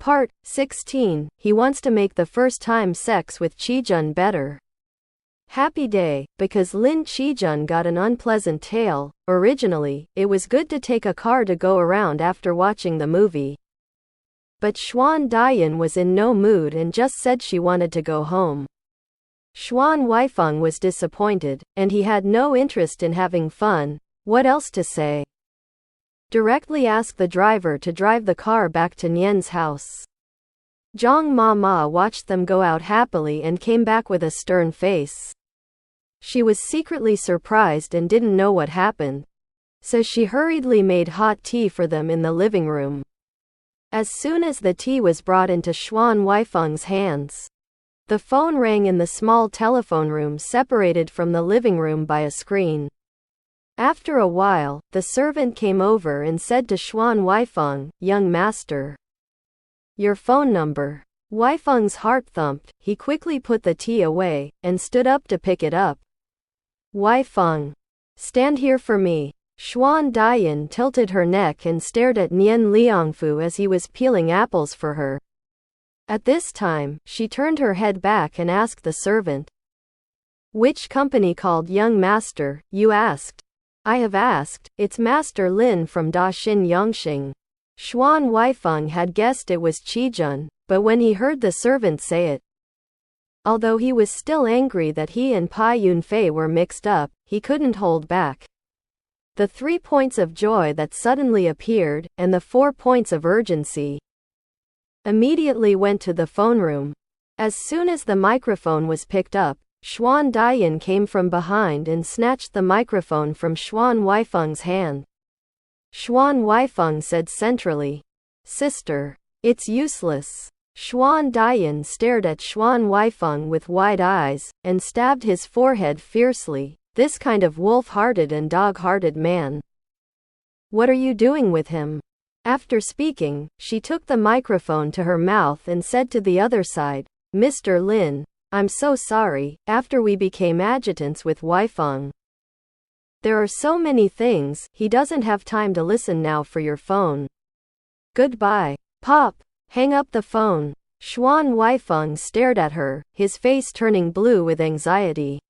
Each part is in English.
Part 16. He wants to make the first time sex with Chijun better. Happy day, because Lin Chijun got an unpleasant tale. Originally, it was good to take a car to go around after watching the movie. But Xuan Huaifeng was in no mood and just said she wanted to go home. Xuan Huaifeng was disappointed, and he had no interest in having fun. What else to say? Directly ask the driver to drive the car back to Nian's house. Zhang Mama watched them go out happily and came back with a stern face. She was secretly surprised and didn't know what happened, so she hurriedly made hot tea for them in the living room. As soon as the tea was brought into Xuan Huaifeng's hands, the phone rang in the small telephone room separated from the living room by a screen. After a while, the servant came over and said to Xuan Huaifeng, "Young master, your phone number." Huaifeng's heart thumped. He quickly put the tea away and stood up to pick it up. "Huaifeng, stand here for me." Xuan Huaifeng tilted her neck and stared at Nian Liangfu as he was peeling apples for her. At this time, she turned her head back and asked the servant, "Which company called young master, you asked?" "I have asked, it's Master Lin from Daxin Yongxing." Xuan Huaifeng had guessed it was Chijun, but when he heard the servant say it, although he was still angry that he and Bai Xuelan were mixed up, he couldn't hold back. The 3 points of joy that suddenly appeared, and the 4 points of urgency, immediately went to the phone room. As soon as the microphone was picked up, Xuan Huaifeng came from behind and snatched the microphone from Xuan Huaifeng's hand. Xuan Huaifeng said centrally, "Sister, it's useless." Xuan Huaifeng stared at Xuan Huaifeng with wide eyes, and stabbed his forehead fiercely. This kind of wolf-hearted and dog-hearted man. "What are you doing with him?" After speaking, she took the microphone to her mouth and said to the other side, "Mr. Lin, I'm so sorry, after we became adjutants with Huaifeng. There are so many things, he doesn't have time to listen now for your phone. Goodbye." "Pop, hang up the phone." Xuan Huaifeng stared at her, his face turning blue with anxiety.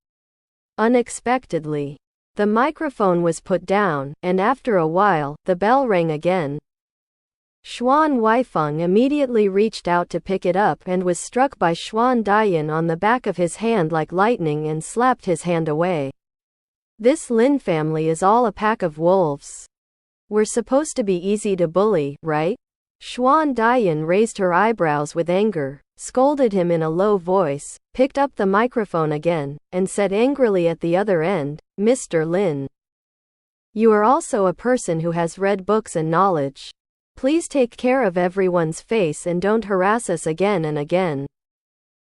Unexpectedly, the microphone was put down, and after a while, the bell rang again. Xuan Huaifeng immediately reached out to pick it up and was struck by Xuan Huaifeng on the back of his hand like lightning and slapped his hand away. "This Lin family is all a pack of wolves. We're supposed to be easy to bully, right?" Xuan Huaifeng raised her eyebrows with anger, scolded him in a low voice, picked up the microphone again, and said angrily at the other end, "Mr. Lin, you are also a person who has read books and knowledge. Please take care of everyone's face and don't harass us again and again.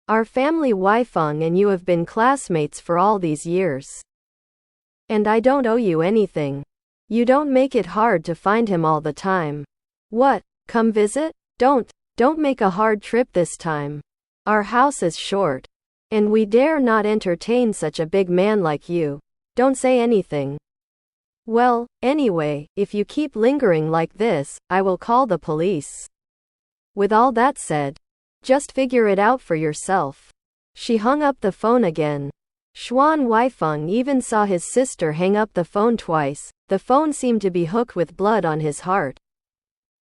Our family Huaifeng and you have been classmates for all these years. And I don't owe you anything. You don't make it hard to find him all the time. What, come visit? Don't make a hard trip this time. Our house is short. And we dare not entertain such a big man like you. Don't say anything. Well, anyway, if you keep lingering like this, I will call the police. With all that said, just figure it out for yourself." She hung up the phone again. Xuan Huaifeng even saw his sister hang up the phone twice. The phone seemed to be hooked with blood on his heart.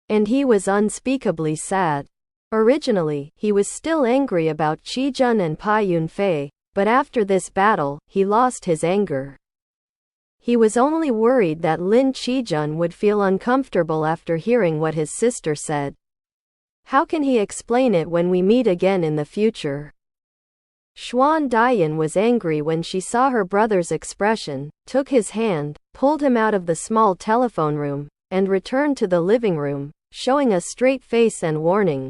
And he was unspeakably sad. Originally, he was still angry about Chijun and Bai Xuelan, but after this battle, he lost his anger. He was only worried that Lin Chijun would feel uncomfortable after hearing what his sister said. How can he explain it when we meet again in the future? Xuan Huaifeng was angry when she saw her brother's expression, took his hand, pulled him out of the small telephone room, and returned to the living room, showing a straight face and warning.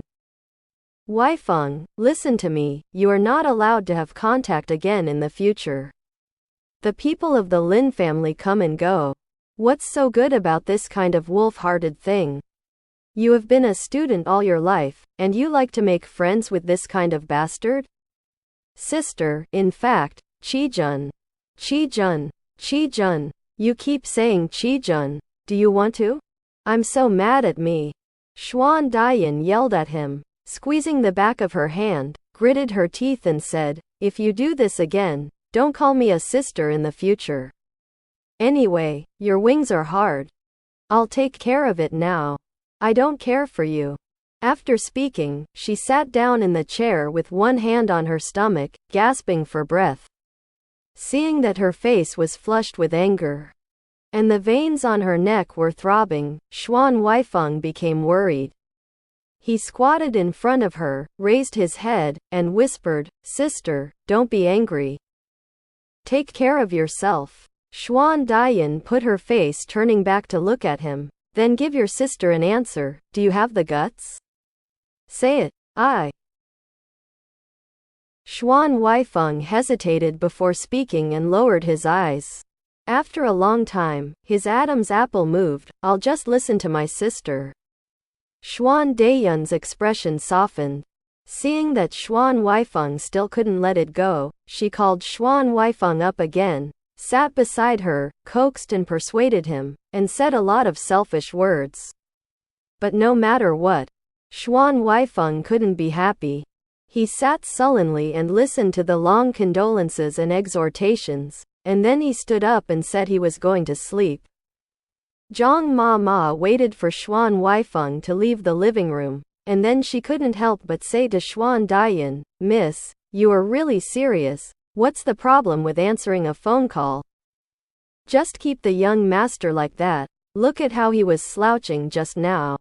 "Huaifeng, listen to me, you are not allowed to have contact again in the future. The people of the Lin family come and go. What's so good about this kind of wolf-hearted thing? You have been a student all your life, and you like to make friends with this kind of bastard? Sister, in fact, Chijun. Chijun. Chijun. You keep saying Chijun. Do you want to? I'm so mad at me." Xuan Dian yelled at him, squeezing the back of her hand, gritted her teeth and said, "If you do this again, don't call me a sister in the future. Anyway, your wings are hard. I'll take care of it now. I don't care for you." After speaking, she sat down in the chair with one hand on her stomach, gasping for breath. Seeing that her face was flushed with anger, and the veins on her neck were throbbing, Xuan Huaifeng became worried. He squatted in front of her, raised his head, and whispered, "Sister, don't be angry. Take care of yourself." Xuan Dian put her face turning back to look at him. "Then give your sister an answer. Do you have the guts? Say it." Xuan Huaifeng hesitated before speaking and lowered his eyes. After a long time, his Adam's apple moved. "I'll just listen to my sister." Xuan Dayun's expression softened. Seeing that Xuan Huaifeng still couldn't let it go, she called Xuan Huaifeng up again, sat beside her, coaxed and persuaded him, and said a lot of selfish words. But no matter what, Xuan Huaifeng couldn't be happy. He sat sullenly and listened to the long condolences and exhortations, and then he stood up and said he was going to sleep. Zhang Ma waited for Xuan Huaifeng to leave the living room, and then she couldn't help but say to Xuan Dian, "Miss, you are really serious. What's the problem with answering a phone call? Just keep the young master like that. Look at how he was slouching just now.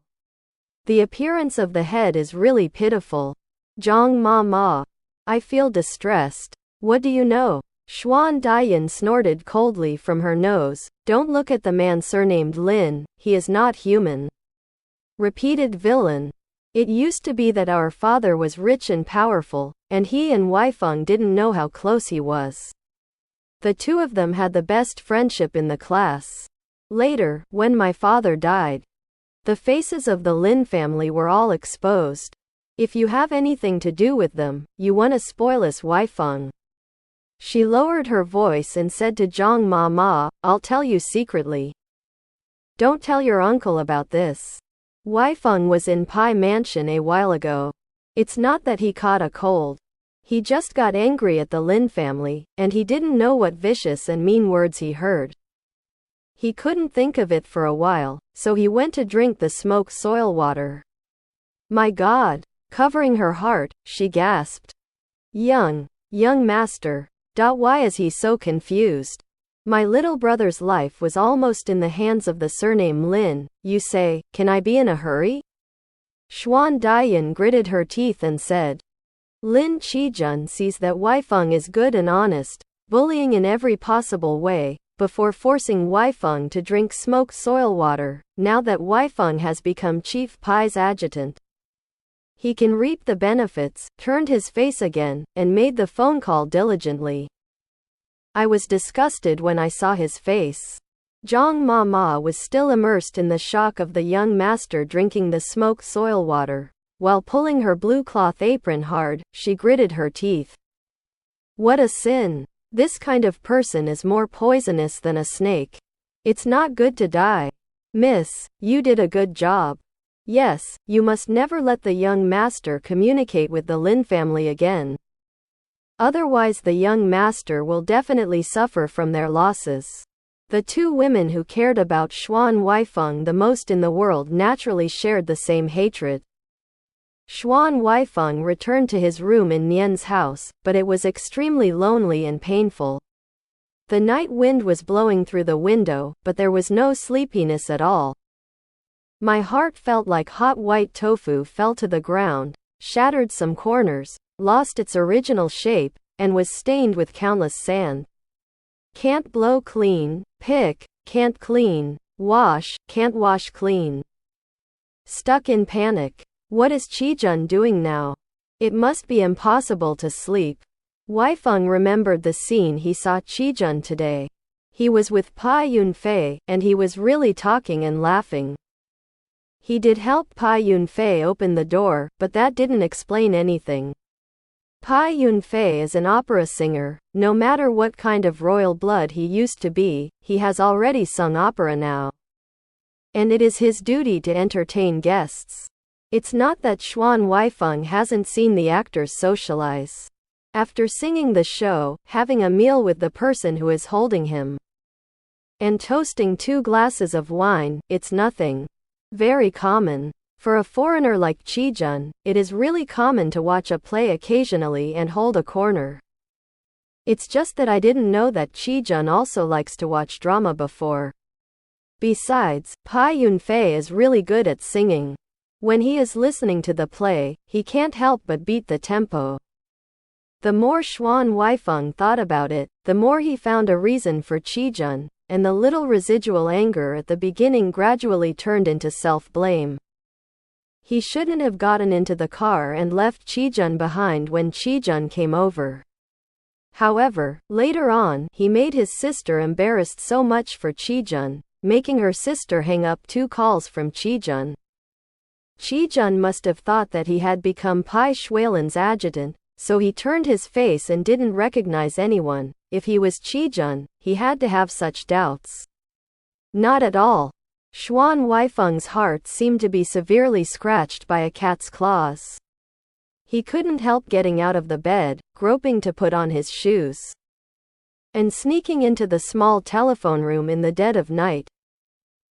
The appearance of the head is really pitiful." Zhang Ma, "I feel distressed." "What do you know?" Xuan Dian snorted coldly from her nose. "Don't look at the man surnamed Lin, he is not human." Repeated villain. "It used to be that our father was rich and powerful, and he and Huaifeng didn't know how close he was. The two of them had the best friendship in the class. Later, when my father died, the faces of the Lin family were all exposed. If you have anything to do with them, you want to spoil us, Huaifeng." She lowered her voice and said to Zhang Ma, "I'll tell you secretly. Don't tell your uncle about this. Huaifeng was in Pai Mansion a while ago. It's not that he caught a cold. He just got angry at the Lin family, and he didn't know what vicious and mean words he heard. He couldn't think of it for a while, so he went to drink the smoked soil water." "My God!" Covering her heart, she gasped. Young master. Why is he so confused? My little brother's life was almost in the hands of the surname Lin, you say. Can I be in a hurry?" Xuan Dian gritted her teeth and said. Lin Qijun sees that Huaifeng is good and honest, bullying in every possible way, before forcing Huaifeng to drink smoked soil water. Now that Huaifeng has become Chief Pai's adjutant, he can reap the benefits. Turned his face again, and made the phone call diligently. I was disgusted when I saw his face. Zhang Ma was still immersed in the shock of the young master drinking the smoked soil water. While pulling her blue cloth apron hard, she gritted her teeth. What a sin! This kind of person is more poisonous than a snake. It's not good to die. Miss, you did a good job. Yes, you must never let the young master communicate with the Lin family again. Otherwise the young master will definitely suffer from their losses. The two women who cared about Xuan Huaifeng the most in the world naturally shared the same hatred. Xuan Huaifeng returned to his room in Nian's house, but it was extremely lonely and painful. The night wind was blowing through the window, but there was no sleepiness at all. My heart felt like hot white tofu fell to the ground, shattered some corners, lost its original shape, and was stained with countless sand. Can't blow clean, pick, can't clean, wash, can't wash clean. Stuck in panic. What is Qijun doing now? It must be impossible to sleep. Huaifeng remembered the scene he saw Qijun today. He was with Bai Yunfei, and he was really talking and laughing. He did help Bai Yunfei open the door, but that didn't explain anything. Bai Yunfei is an opera singer. No matter what kind of royal blood he used to be, he has already sung opera now. and it is his duty to entertain guests. It's not that Xuan Huaifeng hasn't seen the actors socialize. After singing the show, having a meal with the person who is holding him, and toasting 2 glasses of wine, it's nothing. Very common. For a foreigner like Chijun, it is really common to watch a play occasionally and hold a corner. It's just that I didn't know that Chijun also likes to watch drama before. Besides, Bai Yunfei is really good at singing. When he is listening to the play, he can't help but beat the tempo. The more Xuan Huaifeng thought about it, the more he found a reason for Chijun, and the little residual anger at the beginning gradually turned into self-blame. He shouldn't have gotten into the car and left Chijun behind when Chijun came over. However, later on, he made his sister embarrassed so much for Chijun, making her sister hang up 2 calls from Chijun. Chijun must have thought that he had become Bai Xuelan's adjutant, so he turned his face and didn't recognize anyone. If he was Chijun, he had to have such doubts. Not at all. Xuan Huaifeng's heart seemed to be severely scratched by a cat's claws. He couldn't help getting out of the bed, groping to put on his shoes, and sneaking into the small telephone room in the dead of night.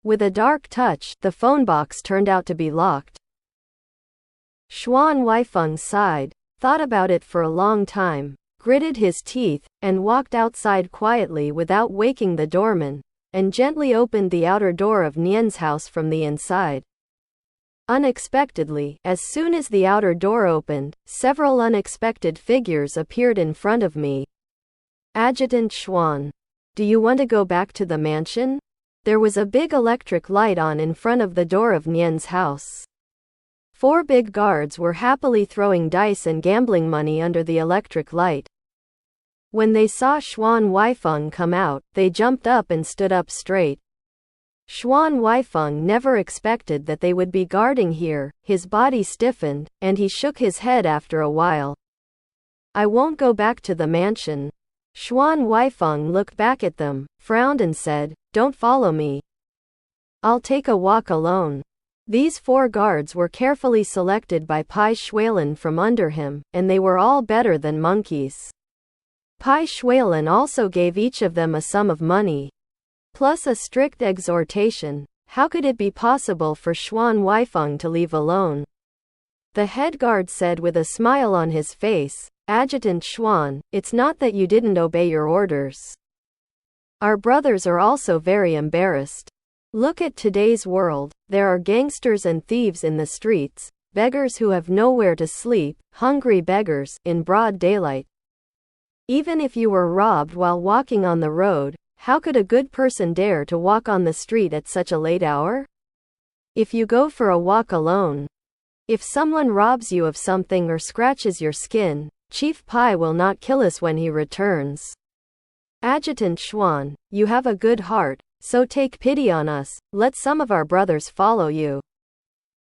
With a dark touch, the phone box turned out to be locked. Xuan Huaifeng sighed, thought about it for a long time, gritted his teeth, and walked outside quietly without waking the doorman, and gently opened the outer door of Nian's house from the inside. Unexpectedly, as soon as the outer door opened, several unexpected figures appeared in front of me. Adjutant Xuan. Do you want to go back to the mansion? There was a big electric light on in front of the door of Nian's house. 4 big guards were happily throwing dice and gambling money under the electric light. When they saw Xuan Huaifeng come out, they jumped up and stood up straight. Xuan Huaifeng never expected that they would be guarding here. His body stiffened, and he shook his head after a while. I won't go back to the mansion. Xuan Huaifeng looked back at them, frowned and said, Don't follow me. I'll take a walk alone. These 4 guards were carefully selected by Bai Xuelan from under him, and they were all better than monkeys. Bai Xuelan also gave each of them a sum of money, plus a strict exhortation. How could it be possible for Xuan Huaifeng to leave alone? The head guard said with a smile on his face, Adjutant Xuan, it's not that you didn't obey your orders. Our brothers are also very embarrassed. Look at today's world. There are gangsters and thieves in the streets, beggars who have nowhere to sleep, hungry beggars, in broad daylight. Even if you were robbed while walking on the road, how could a good person dare to walk on the street at such a late hour? If you go for a walk alone, if someone robs you of something or scratches your skin, Chief Pai will not kill us when he returns. Adjutant Xuan, you have a good heart, so take pity on us, let some of our brothers follow you.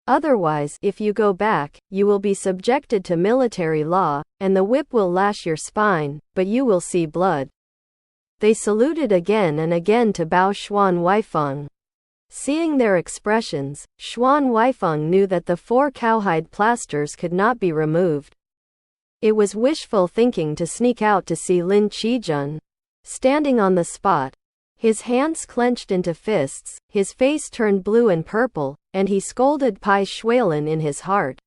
Otherwise, if you go back, you will be subjected to military law, and the whip will lash your spine, but you will see blood. They saluted again and again to bow Xuan Huaifeng. Seeing their expressions, Xuan Huaifeng knew that the 4 cowhide plasters could not be removed. It was wishful thinking to sneak out to see Lin Chijun. Standing on the spot, his hands clenched into fists, his face turned blue and purple, and he scolded Bai Xuelan in his heart.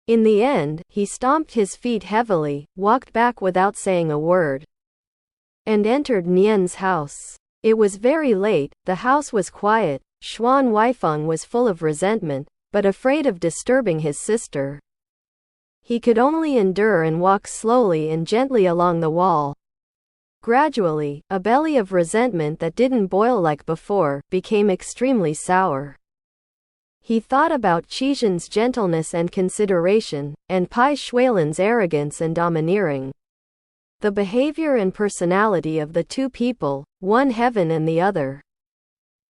In the end, he stomped his feet heavily, walked back without saying a word, and entered Nian's house. It was very late, the house was quiet. Xuan Huaifeng was full of resentment, but afraid of disturbing his sister. He could only endure and walk slowly and gently along the wall. Gradually, a belly of resentment that didn't boil like before became extremely sour. He thought about Chijun's gentleness and consideration, and Bai Xuelan's arrogance and domineering. The behavior and personality of the 2 people, one heaven and the other.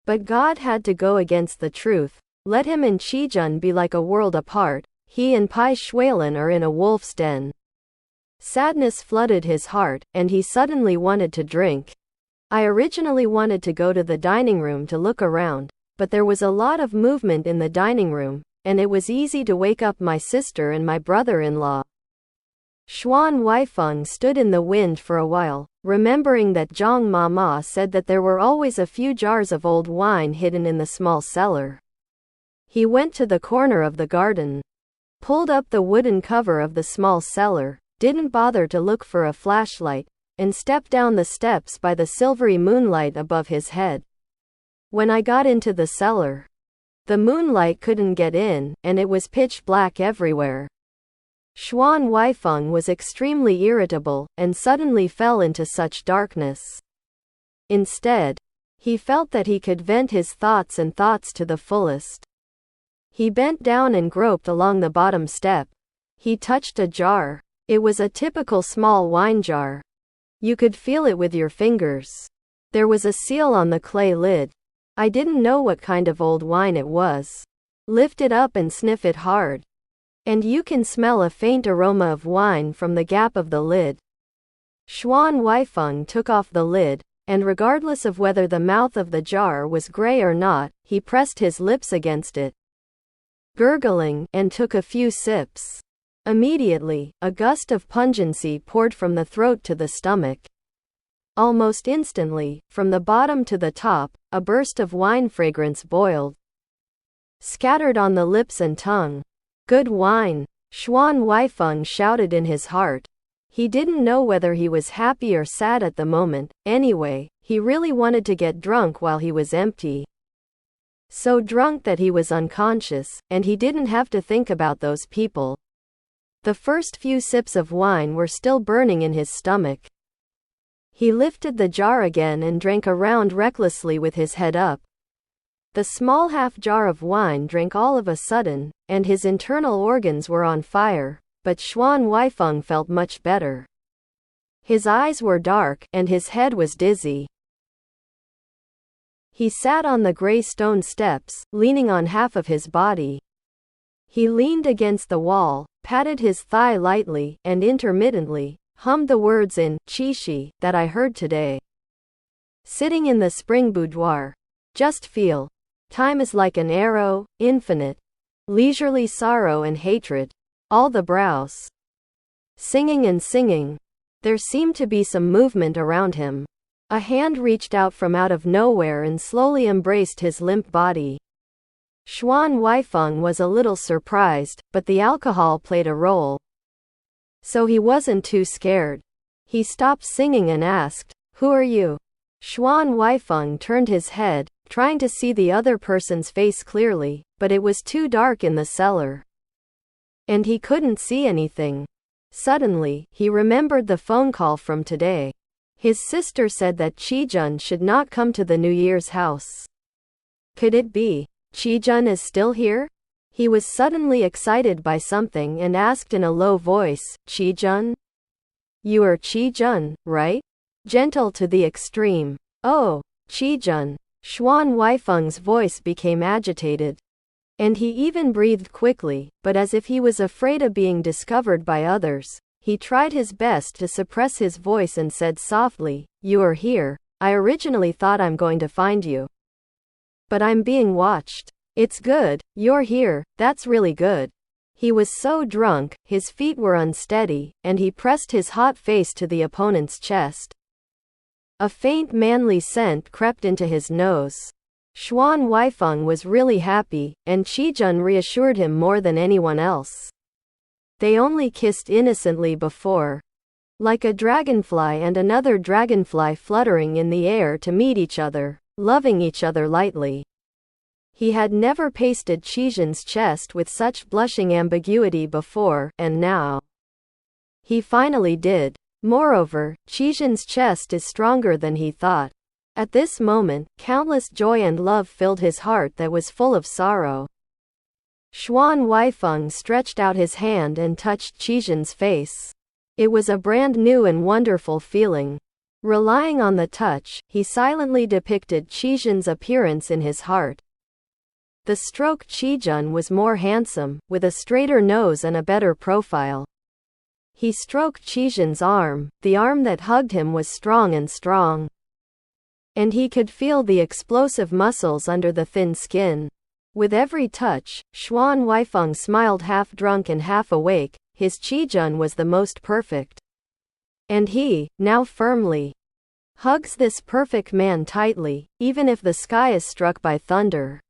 But God had to go against the truth. Let him and Chijun be like a world apart. He and Bai Xuelan are in a wolf's den. Sadness flooded his heart, and he suddenly wanted to drink. I originally wanted to go to the dining room to look around, but there was a lot of movement in the dining room, and it was easy to wake up my sister and my brother-in-law. Xuan Huaifeng stood in the wind for a while, remembering that Zhang Mama said that there were always a few jars of old wine hidden in the small cellar. He went to the corner of the garden, pulled up the wooden cover of the small cellar, didn't bother to look for a flashlight, and stepped down the steps by the silvery moonlight above his head. When I got into the cellar, the moonlight couldn't get in, and it was pitch black everywhere. Xuan Huaifeng was extremely irritable, and suddenly fell into such darkness. Instead, he felt that he could vent his thoughts to the fullest. He bent down and groped along the bottom step. He touched a jar. It was a typical small wine jar. You could feel it with your fingers. There was a seal on the clay lid. I didn't know what kind of old wine it was. Lift it up and sniff it hard, and you can smell a faint aroma of wine from the gap of the lid. Xuan Huaifeng took off the lid, and regardless of whether the mouth of the jar was gray or not, he pressed his lips against it, gurgling, and took a few sips. Immediately, a gust of pungency poured from the throat to the stomach. Almost instantly, from the bottom to the top, a burst of wine fragrance boiled, scattered on the lips and tongue. Good wine, Xuan Huaifeng shouted in his heart. He didn't know whether he was happy or sad at the moment. Anyway, he really wanted to get drunk while he was empty. So drunk that he was unconscious, and he didn't have to think about those people. The first few sips of wine were still burning in his stomach. He lifted the jar again and drank a round recklessly with his head up. The small half jar of wine drank all of a sudden, and his internal organs were on fire, but Xuan Huaifeng felt much better. His eyes were dark, and his head was dizzy. He sat on the gray stone steps, leaning on half of his body. He leaned against the wall, patted his thigh lightly, and intermittently hummed the words in Qixi that I heard today. Sitting in the spring boudoir. Just feel. Time is like an arrow, infinite. Leisurely sorrow and hatred. All the brows. Singing and singing. There seemed to be some movement around him. A hand reached out from out of nowhere and slowly embraced his limp body. Xuan Huaifeng was a little surprised, but the alcohol played a role. So he wasn't too scared. He stopped singing and asked, "Who are you?" Xuan Huaifeng turned his head, trying to see the other person's face clearly, but it was too dark in the cellar, and he couldn't see anything. Suddenly, he remembered the phone call from today. His sister said that Qijun should not come to the New Year's house. Could it be Qijun is still here? He was suddenly excited by something and asked in a low voice, "Qijun? You are Qijun, right?" Gentle to the extreme. "Oh, Qijun." Xuan Huaifeng's voice became agitated, and he even breathed quickly, but as if he was afraid of being discovered by others. He tried his best to suppress his voice and said softly, "You are here. I originally thought I'm going to find you, but I'm being watched. It's good, you're here, that's really good." He was so drunk, his feet were unsteady, and he pressed his hot face to the opponent's chest. A faint manly scent crept into his nose. Xuan Huaifeng was really happy, and Qijun reassured him more than anyone else. They only kissed innocently before, like a dragonfly and another dragonfly fluttering in the air to meet each other, loving each other lightly. He had never pasted Qijun's chest with such blushing ambiguity before, and now he finally did. Moreover, Qijun's chest is stronger than he thought. At this moment, countless joy and love filled his heart that was full of sorrow. Xuan Huaifeng stretched out his hand and touched Qijun's face. It was a brand new and wonderful feeling. Relying on the touch, he silently depicted Qijun's appearance in his heart. The stroke Qijun was more handsome, with a straighter nose and a better profile. He stroked Qijun's arm. The arm that hugged him was strong and strong. and he could feel the explosive muscles under the thin skin. With every touch, Xuan Huaifeng smiled half drunk and half awake. His Qijun was the most perfect. And he, now firmly, hugs this perfect man tightly, even if the sky is struck by thunder.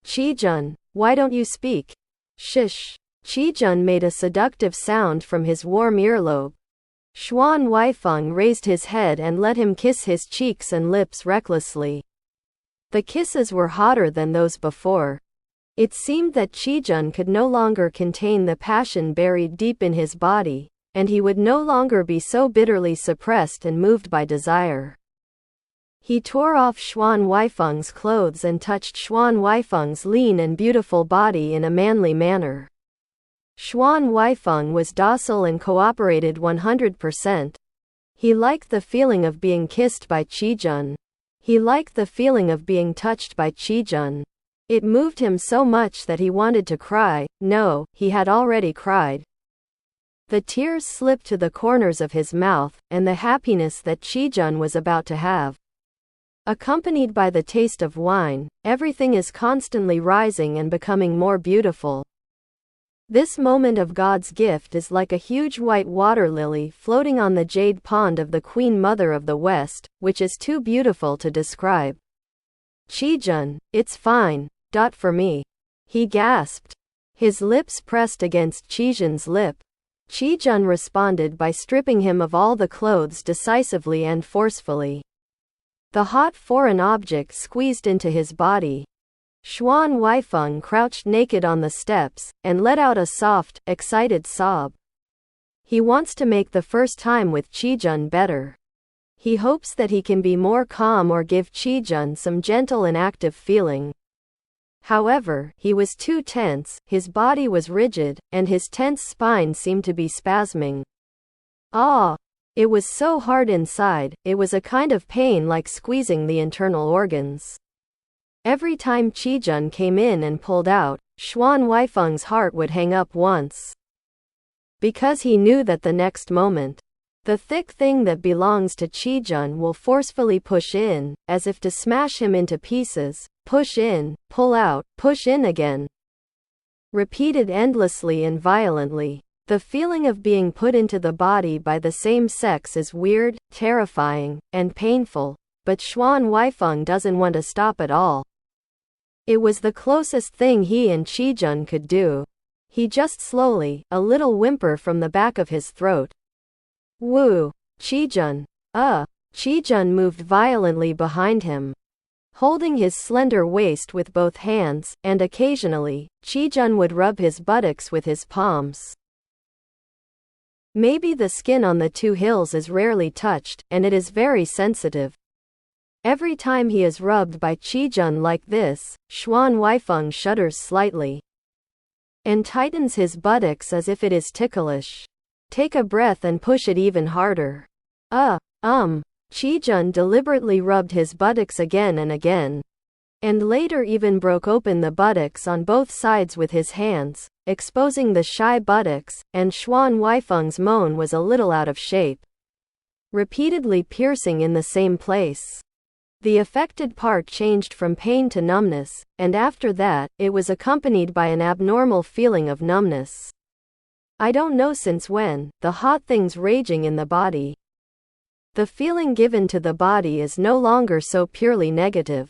Qijun, why don't you speak? Shish. Qijun made a seductive sound from his warm earlobe. Xuan Huaifeng raised his head and let him kiss his cheeks and lips recklessly. The kisses were hotter than those before. It seemed that Qijun could no longer contain the passion buried deep in his body, and he would no longer be so bitterly suppressed and moved by desire. He tore off Xuan Huaifeng's clothes and touched Xuan Huaifeng's lean and beautiful body in a manly manner. Xuan Huaifeng was docile and cooperated 100%. He liked the feeling of being kissed by Qijun. He liked the feeling of being touched by Qijun. It moved him so much that he wanted to cry. No, he had already cried. The tears slipped to the corners of his mouth, and the happiness that Qijun was about to have. Accompanied by the taste of wine, everything is constantly rising and becoming more beautiful. This moment of God's gift is like a huge white water lily floating on the jade pond of the Queen Mother of the West, which is too beautiful to describe. Qijun, it's fine. For me. He gasped. His lips pressed against Qijun's lip. Qijun responded by stripping him of all the clothes decisively and forcefully. The hot foreign object squeezed into his body. Xuan Huaifeng crouched naked on the steps, and let out a soft, excited sob. He wants to make the first time with Qijun better. He hopes that he can be more calm or give Qijun some gentle and active feeling. However, he was too tense, his body was rigid, and his tense spine seemed to be spasming. Ah! It was so hard inside, it was a kind of pain like squeezing the internal organs. Every time Qijun came in and pulled out, Xuan Huaifeng's heart would hang up once. Because he knew that the next moment, the thick thing that belongs to Qijun will forcefully push in, as if to smash him into pieces, push in, pull out, push in again. Repeated endlessly and violently. The feeling of being put into the body by the same sex is weird, terrifying, and painful, but Xuan Huaifeng doesn't want to stop at all. It was the closest thing he and Qijun could do. He just slowly, a little whimper from the back of his throat. Woo! Qijun. Qijun moved violently behind him, holding his slender waist with both hands, and occasionally, Qijun would rub his buttocks with his palms. Maybe the skin on the two hills is rarely touched, and it is very sensitive. Every time he is rubbed by Qijun like this, Xuan Huaifeng shudders slightly and tightens his buttocks as if it is ticklish. Take a breath and push it even harder. Qijun deliberately rubbed his buttocks again and again, and later even broke open the buttocks on both sides with his hands, exposing the shy buttocks, and Xuan Huaifeng's moan was a little out of shape, repeatedly piercing in the same place. The affected part changed from pain to numbness, and after that, it was accompanied by an abnormal feeling of numbness. I don't know since when, the hot thing's raging in the body. The feeling given to the body is no longer so purely negative.